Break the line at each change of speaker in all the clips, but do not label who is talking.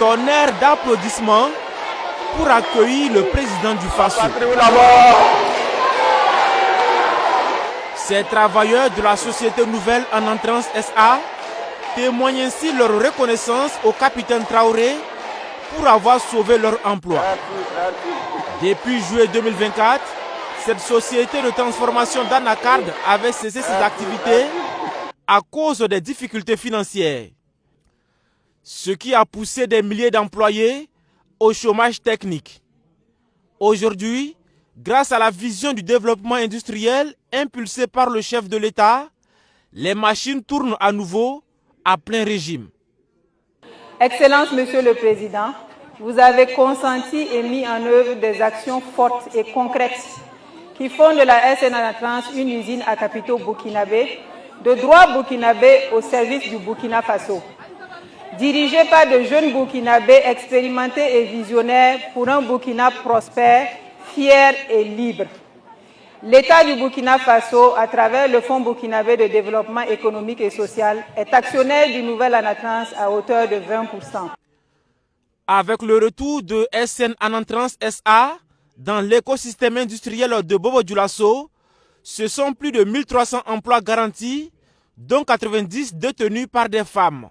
tonnerre d'applaudissements pour accueillir le président du Faso. Ces travailleurs de la société nouvelle en entrance SA témoignent ainsi leur reconnaissance au capitaine Traoré pour avoir sauvé leur emploi. Depuis juillet 2024, cette société de transformation d'Anacard avait cessé ses activités à cause des difficultés financières, ce qui a poussé des milliers d'employés au chômage technique. Aujourd'hui, grâce à la vision du développement industriel impulsée par le chef de l'État, les machines tournent à nouveau à plein régime.
Excellence, Monsieur le Président, vous avez consenti et mis en œuvre des actions fortes et concrètes qui font de la SN Anatrans une usine à capitaux burkinabé, de droit burkinabé au service du Burkina Faso. Dirigée par de jeunes burkinabés expérimentés et visionnaires pour un Burkina prospère, fier et libre. L'État du Burkina Faso, à travers le Fonds burkinabé de développement économique et social, est actionnaire du nouvel Anatrans à hauteur de 20%.
Avec le retour de SN Anatrans SA dans l'écosystème industriel de Bobo-Dioulasso, ce sont plus de 1300 emplois garantis, dont 90 détenus par des femmes.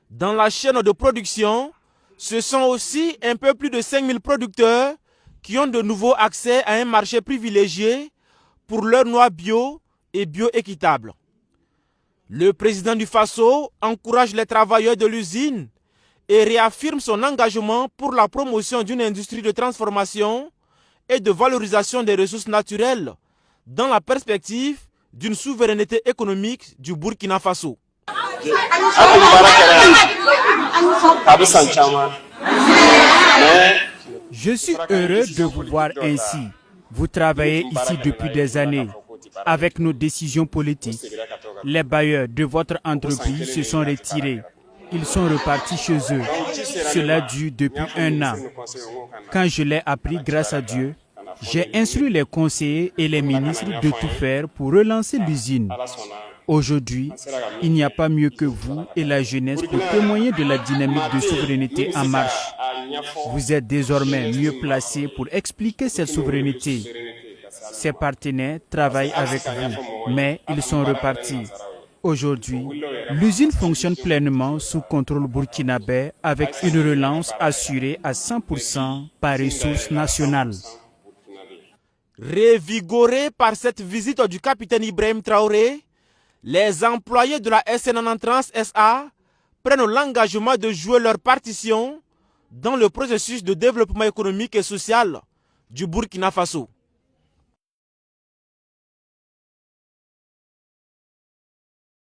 Dans la chaîne de production, ce sont aussi un peu plus de 5000 producteurs qui ont de nouveau accès à un marché privilégié pour leurs noix bio et bio-équitables. Le président du Faso encourage les travailleurs de l'usine et réaffirme son engagement pour la promotion d'une industrie de transformation et de valorisation des ressources naturelles dans la perspective d'une souveraineté économique du Burkina Faso.
Je suis heureux de vous voir ainsi. Vous travaillez ici depuis des années. Avec nos décisions politiques, les bailleurs de votre entreprise se sont retirés. Ils sont repartis chez eux. Cela dure depuis 1 an. Quand je l'ai appris grâce à Dieu, j'ai instruit les conseillers et les ministres de tout faire pour relancer l'usine. Aujourd'hui, il n'y a pas mieux que vous et la jeunesse pour témoigner de la dynamique de souveraineté en marche. Vous êtes désormais mieux placés pour expliquer cette souveraineté. Ses partenaires travaillent avec vous, mais ils sont repartis. Aujourd'hui, l'usine fonctionne pleinement sous contrôle burkinabé avec une relance assurée à 100% par ressources nationales.
Révigorés par cette visite du capitaine Ibrahim Traoré, les employés de la SN Entrance SA prennent l'engagement de jouer leur partition dans le processus de développement économique et social du Burkina Faso.